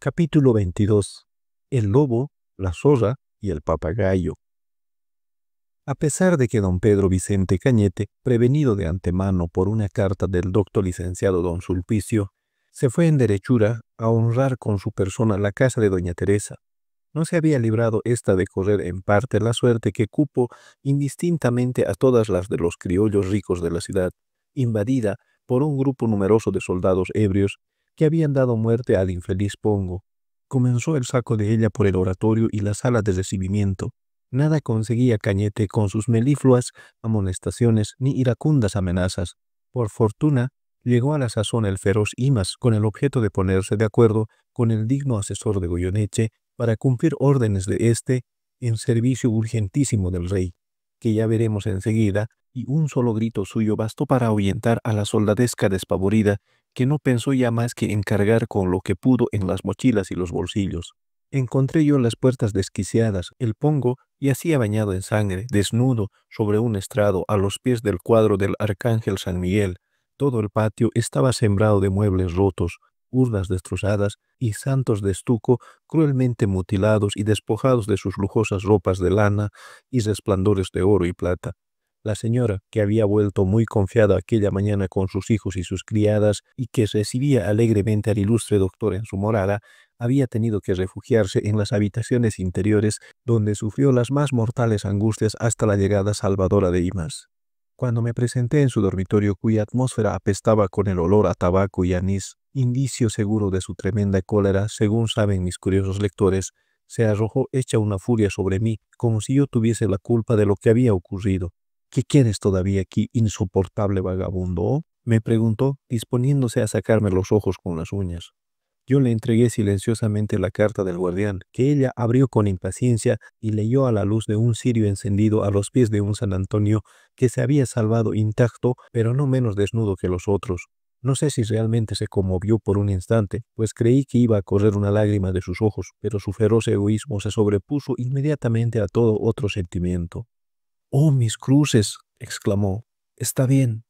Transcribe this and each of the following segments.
Capítulo 22. El lobo, la zorra y el papagayo. A pesar de que don Pedro Vicente Cañete, prevenido de antemano por una carta del doctor licenciado don Sulpicio, se fue en derechura a honrar con su persona la casa de doña Teresa, no se había librado ésta de correr en parte la suerte que cupo indistintamente a todas las de los criollos ricos de la ciudad, invadida por un grupo numeroso de soldados ebrios que habían dado muerte al infeliz Pongo. Comenzó el saco de ella por el oratorio y la sala de recibimiento. Nada conseguía Cañete con sus melifluas amonestaciones ni iracundas amenazas. Por fortuna, llegó a la sazón el feroz Imas con el objeto de ponerse de acuerdo con el digno asesor de Goyeneche para cumplir órdenes de éste en servicio urgentísimo del rey, que ya veremos enseguida, y un solo grito suyo bastó para ahuyentar a la soldadesca despavorida, que no pensó ya más que en cargar con lo que pudo en las mochilas y los bolsillos. Encontré yo las puertas desquiciadas, el Pongo yacía bañado en sangre, desnudo, sobre un estrado a los pies del cuadro del Arcángel San Miguel. Todo el patio estaba sembrado de muebles rotos, urnas destrozadas y santos de estuco cruelmente mutilados y despojados de sus lujosas ropas de lana y resplandores de oro y plata. La señora, que había vuelto muy confiada aquella mañana con sus hijos y sus criadas y que recibía alegremente al ilustre doctor en su morada, había tenido que refugiarse en las habitaciones interiores donde sufrió las más mortales angustias hasta la llegada salvadora de Imas. Cuando me presenté en su dormitorio, cuya atmósfera apestaba con el olor a tabaco y anís, indicio seguro de su tremenda cólera, según saben mis curiosos lectores, se arrojó hecha una furia sobre mí, como si yo tuviese la culpa de lo que había ocurrido. ¿Qué quieres todavía aquí, insoportable vagabundo?, me preguntó, disponiéndose a sacarme los ojos con las uñas. Yo le entregué silenciosamente la carta del guardián, que ella abrió con impaciencia y leyó a la luz de un cirio encendido a los pies de un San Antonio que se había salvado intacto, pero no menos desnudo que los otros. No sé si realmente se conmovió por un instante, pues creí que iba a correr una lágrima de sus ojos, pero su feroz egoísmo se sobrepuso inmediatamente a todo otro sentimiento. «¡Oh, mis cruces!», exclamó. «Está bien.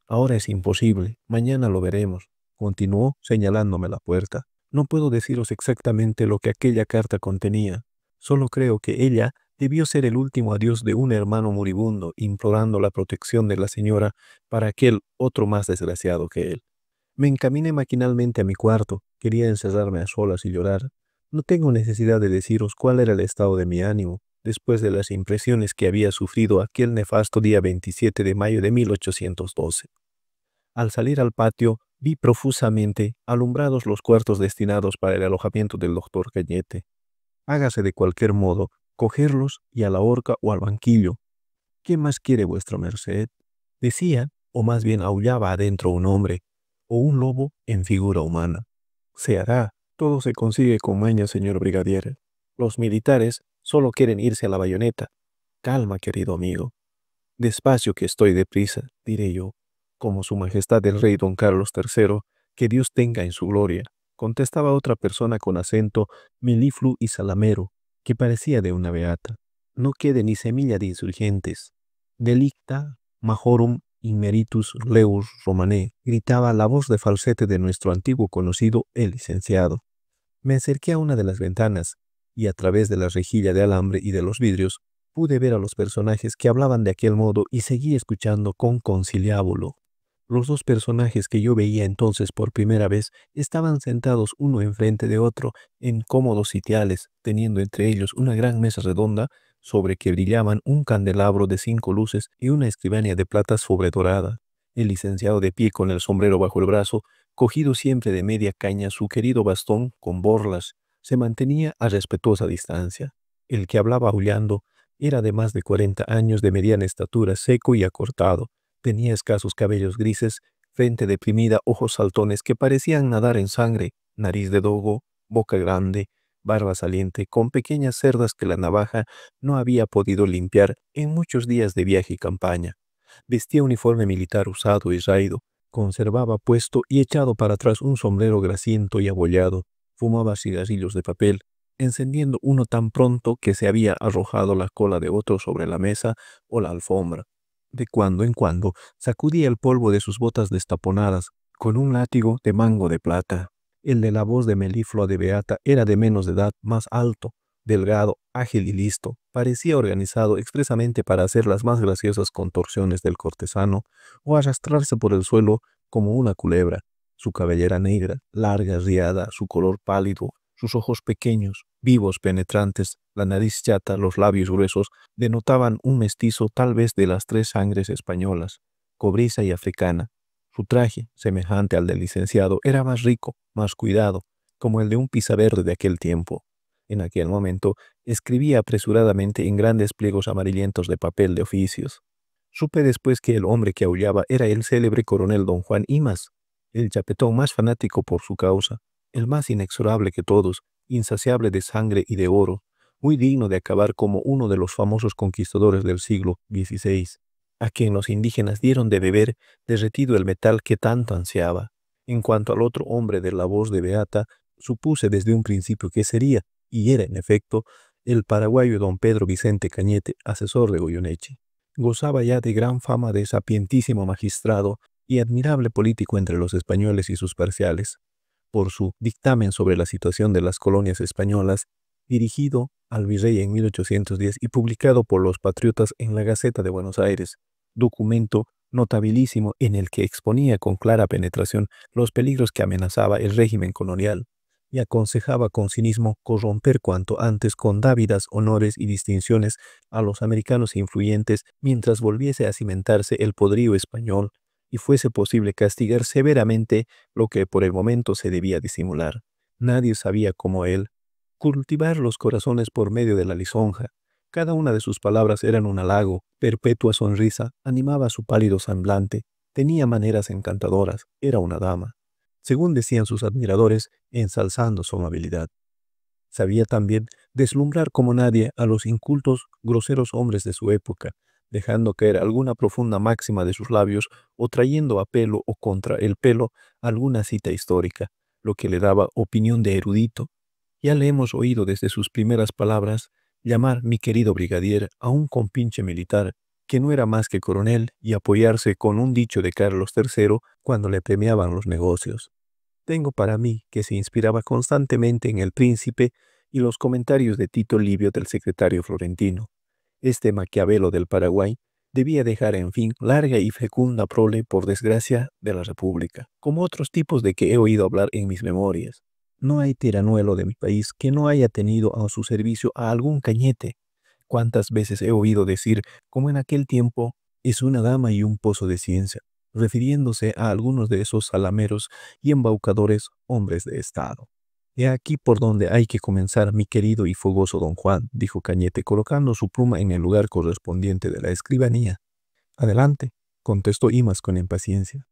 Ahora es imposible. Mañana lo veremos», continuó señalándome la puerta. «No puedo deciros exactamente lo que aquella carta contenía. Solo creo que ella debió ser el último adiós de un hermano moribundo implorando la protección de la señora para aquel otro más desgraciado que él». Me encaminé maquinalmente a mi cuarto. Quería encerrarme a solas y llorar. No tengo necesidad de deciros cuál era el estado de mi ánimo después de las impresiones que había sufrido aquel nefasto día 27 de mayo de 1812. Al salir al patio, vi profusamente alumbrados los cuartos destinados para el alojamiento del doctor Cañete. Hágase de cualquier modo, cogerlos y a la horca o al banquillo. ¿Qué más quiere vuestra merced?, decía, o más bien aullaba adentro un hombre, o un lobo en figura humana. Se hará, todo se consigue con maña, señor brigadier. Los militares solo quieren irse a la bayoneta. Calma, querido amigo. Despacio, que estoy deprisa, diré yo, como su majestad el rey don Carlos III, que Dios tenga en su gloria, contestaba otra persona con acento melifluo y salamero, que parecía de una beata. No quede ni semilla de insurgentes. Delicta majorum immeritus leus Romane, gritaba la voz de falsete de nuestro antiguo conocido, el licenciado. Me acerqué a una de las ventanas, y a través de la rejilla de alambre y de los vidrios, pude ver a los personajes que hablaban de aquel modo y seguí escuchando con conciliábulo. Los dos personajes que yo veía entonces por primera vez estaban sentados uno enfrente de otro en cómodos sitiales, teniendo entre ellos una gran mesa redonda sobre que brillaban un candelabro de 5 luces y una escribania de plata sobredorada. El licenciado, de pie con el sombrero bajo el brazo, cogido siempre de media caña su querido bastón con borlas, se mantenía a respetuosa distancia. El que hablaba aullando era de más de 40 años, de mediana estatura, seco y acortado. Tenía escasos cabellos grises, frente deprimida, ojos saltones que parecían nadar en sangre, nariz de dogo, boca grande, barba saliente, con pequeñas cerdas que la navaja no había podido limpiar en muchos días de viaje y campaña. Vestía uniforme militar usado y raído, conservaba puesto y echado para atrás un sombrero grasiento y abollado, fumaba cigarrillos de papel, encendiendo uno tan pronto que se había arrojado la cola de otro sobre la mesa o la alfombra. De cuando en cuando sacudía el polvo de sus botas destaponadas con un látigo de mango de plata. El de la voz de meliflua de Beata era de menos de edad, más alto, delgado, ágil y listo. Parecía organizado expresamente para hacer las más graciosas contorsiones del cortesano o arrastrarse por el suelo como una culebra. Su cabellera negra, larga, riada, su color pálido, sus ojos pequeños, vivos, penetrantes, la nariz chata, los labios gruesos, denotaban un mestizo tal vez de las tres sangres españolas, cobriza y africana. Su traje, semejante al del licenciado, era más rico, más cuidado, como el de un pisaverde de aquel tiempo. En aquel momento, escribía apresuradamente en grandes pliegos amarillentos de papel de oficios. Supe después que el hombre que aullaba era el célebre coronel don Juan Imas, el chapetón más fanático por su causa, el más inexorable que todos, insaciable de sangre y de oro, muy digno de acabar como uno de los famosos conquistadores del siglo XVI, a quien los indígenas dieron de beber derretido el metal que tanto ansiaba. En cuanto al otro hombre de la voz de Beata, supuse desde un principio que sería, y era en efecto, el paraguayo don Pedro Vicente Cañete, asesor de Goyeneche. Gozaba ya de gran fama de sapientísimo magistrado y admirable político entre los españoles y sus parciales, por su dictamen sobre la situación de las colonias españolas, dirigido al virrey en 1810 y publicado por los patriotas en la Gaceta de Buenos Aires, documento notabilísimo en el que exponía con clara penetración los peligros que amenazaba el régimen colonial y aconsejaba con cinismo corromper cuanto antes con dávidas, honores y distinciones a los americanos influyentes mientras volviese a cimentarse el poderío español y fuese posible castigar severamente lo que por el momento se debía disimular. Nadie sabía como él cultivar los corazones por medio de la lisonja. Cada una de sus palabras eran un halago, perpetua sonrisa, animaba su pálido semblante, tenía maneras encantadoras, era una dama, según decían sus admiradores, ensalzando su amabilidad. Sabía también deslumbrar como nadie a los incultos, groseros hombres de su época, dejando caer alguna profunda máxima de sus labios o trayendo a pelo o contra el pelo alguna cita histórica, lo que le daba opinión de erudito. Ya le hemos oído desde sus primeras palabras llamar mi querido brigadier a un compinche militar que no era más que coronel y apoyarse con un dicho de Carlos III cuando le premiaban los negocios. Tengo para mí que se inspiraba constantemente en el príncipe y los comentarios de Tito Livio del secretario florentino. Este Maquiavelo del Paraguay debía dejar, en fin, larga y fecunda prole, por desgracia, de la República, como otros tipos de que he oído hablar en mis memorias. No hay tiranuelo de mi país que no haya tenido a su servicio a algún Cañete. Cuántas veces he oído decir, como en aquel tiempo, es una dama y un pozo de ciencia, refiriéndose a algunos de esos salameros y embaucadores hombres de Estado. He aquí por donde hay que comenzar, mi querido y fogoso don Juan, dijo Cañete, colocando su pluma en el lugar correspondiente de la escribanía. Adelante, contestó Imas con impaciencia.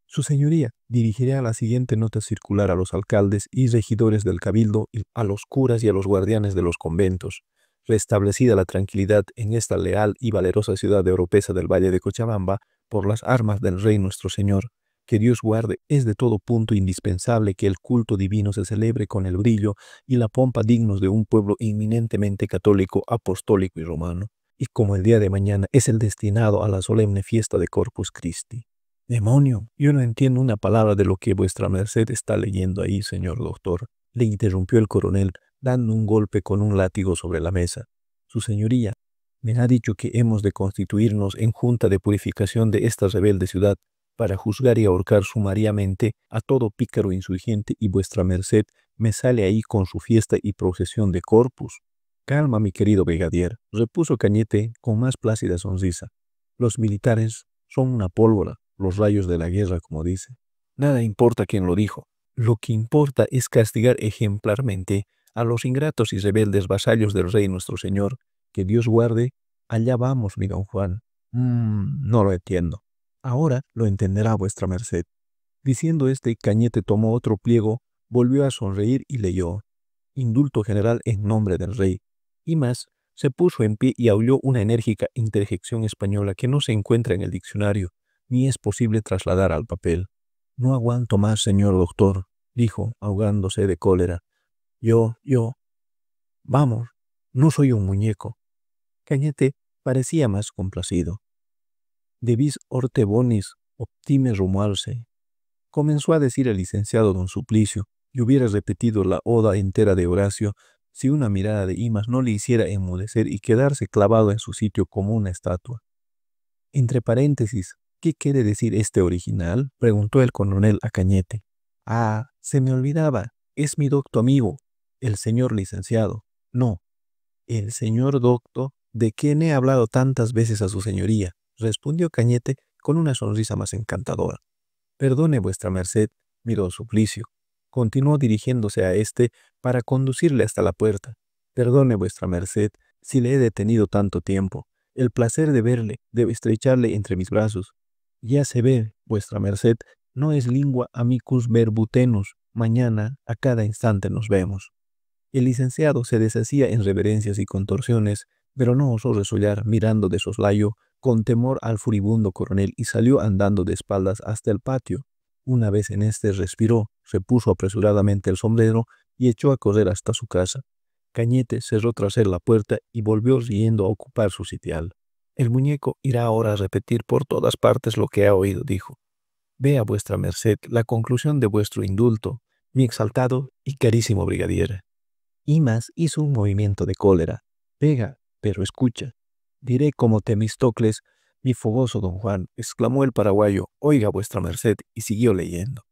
Su señoría dirigirá la siguiente nota circular a los alcaldes y regidores del cabildo, y a los curas y a los guardianes de los conventos. Restablecida la tranquilidad en esta leal y valerosa ciudad europea del Valle de Cochabamba, por las armas del Rey nuestro Señor, que Dios guarde, es de todo punto indispensable que el culto divino se celebre con el brillo y la pompa dignos de un pueblo eminentemente católico, apostólico y romano, y como el día de mañana es el destinado a la solemne fiesta de Corpus Christi. Demonio, yo no entiendo una palabra de lo que vuestra merced está leyendo ahí, señor doctor, le interrumpió el coronel, dando un golpe con un látigo sobre la mesa. Su señoría me ha dicho que hemos de constituirnos en junta de purificación de esta rebelde ciudad, para juzgar y ahorcar sumariamente a todo pícaro insurgente, y vuestra merced me sale ahí con su fiesta y procesión de Corpus. Calma, mi querido brigadier, repuso Cañete con más plácida sonrisa. Los militares son una pólvora, los rayos de la guerra, como dice. Nada importa quién lo dijo. Lo que importa es castigar ejemplarmente a los ingratos y rebeldes vasallos del Rey nuestro Señor. Que Dios guarde. Allá vamos, mi don Juan. No lo entiendo. Ahora lo entenderá vuestra merced. Diciendo este, Cañete tomó otro pliego, volvió a sonreír y leyó: Indulto general en nombre del rey. Y más, se puso en pie y aulló una enérgica interjección española que no se encuentra en el diccionario, ni es posible trasladar al papel. No aguanto más, señor doctor, dijo, ahogándose de cólera. Vamos, no soy un muñeco. Cañete parecía más complacido. Debis orte bonis optime romualse, comenzó a decir el licenciado don Suplicio, y hubiera repetido la oda entera de Horacio si una mirada de Imas no le hiciera enmudecer y quedarse clavado en su sitio como una estatua. Entre paréntesis, ¿qué quiere decir este original?, preguntó el coronel a Cañete. Ah, se me olvidaba, es mi docto amigo, el señor licenciado. No, el señor docto, de quien he hablado tantas veces a su señoría, respondió Cañete con una sonrisa más encantadora. Perdone vuestra merced, mi don Suplicio, continuó dirigiéndose a éste para conducirle hasta la puerta. Perdone vuestra merced si le he detenido tanto tiempo. El placer de verle, de estrecharle entre mis brazos. Ya se ve, vuestra merced, no es lingua amicus verbutenus. Mañana, a cada instante nos vemos. El licenciado se deshacía en reverencias y contorsiones, pero no osó resollar mirando de soslayo con temor al furibundo coronel y salió andando de espaldas hasta el patio. Una vez en este respiró, se puso apresuradamente el sombrero y echó a correr hasta su casa. Cañete cerró tras él la puerta y volvió riendo a ocupar su sitial. El muñeco irá ahora a repetir por todas partes lo que ha oído, dijo. Vea vuestra merced la conclusión de vuestro indulto, mi exaltado y carísimo brigadier. Imas hizo un movimiento de cólera. Pega, pero escucha. Diré como Temístocles, mi fogoso don Juan, exclamó el paraguayo, oiga vuestra merced, y siguió leyendo.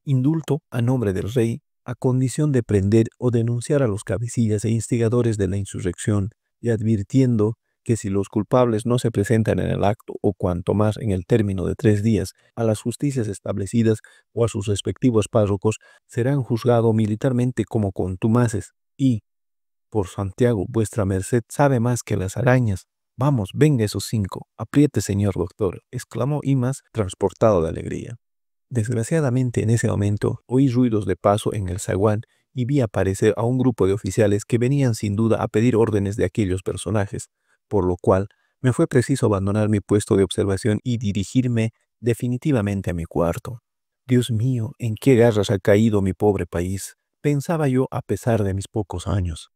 Indulto a nombre del rey, a condición de prender o denunciar a los cabecillas e instigadores de la insurrección, y advirtiendo que si los culpables no se presentan en el acto o cuanto más en el término de 3 días a las justicias establecidas o a sus respectivos párrocos, serán juzgados militarmente como contumaces y, por Santiago, vuestra merced sabe más que las arañas. Vamos, venga esos 5, apriete señor doctor, exclamó Imas transportado de alegría. Desgraciadamente en ese momento oí ruidos de paso en el zaguán y vi aparecer a un grupo de oficiales que venían sin duda a pedir órdenes de aquellos personajes, por lo cual me fue preciso abandonar mi puesto de observación y dirigirme definitivamente a mi cuarto. Dios mío, ¿en qué garras ha caído mi pobre país?, pensaba yo a pesar de mis pocos años.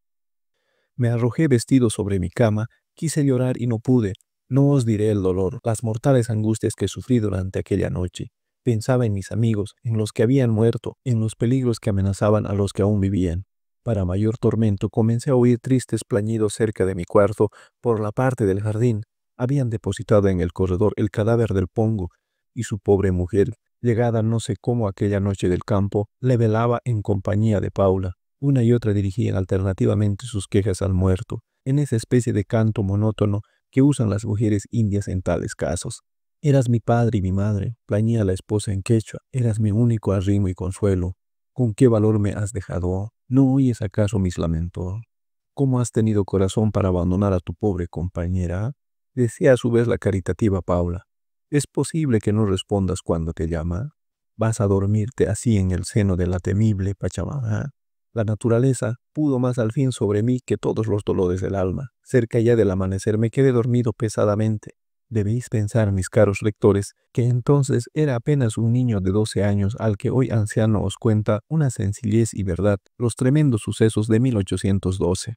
Me arrojé vestido sobre mi cama, quise llorar y no pude. No os diré el dolor, las mortales angustias que sufrí durante aquella noche. Pensaba en mis amigos, en los que habían muerto, en los peligros que amenazaban a los que aún vivían. Para mayor tormento comencé a oír tristes plañidos cerca de mi cuarto por la parte del jardín. Habían depositado en el corredor el cadáver del Pongo, y su pobre mujer, llegada no sé cómo aquella noche del campo, le velaba en compañía de Paula. Una y otra dirigían alternativamente sus quejas al muerto, en esa especie de canto monótono que usan las mujeres indias en tales casos. Eras mi padre y mi madre, plañía la esposa en quechua, eras mi único arrimo y consuelo. ¿Con qué valor me has dejado? ¿No oyes acaso mis lamentos? ¿Cómo has tenido corazón para abandonar a tu pobre compañera?, decía a su vez la caritativa Paula. ¿Es posible que no respondas cuando te llama? ¿Vas a dormirte así en el seno de la temible Pachamama? La naturaleza pudo más al fin sobre mí que todos los dolores del alma. Cerca ya del amanecer me quedé dormido pesadamente. Debéis pensar, mis caros lectores, que entonces era apenas un niño de 12 años al que hoy anciano os cuenta una sencillez y verdad los tremendos sucesos de 1812.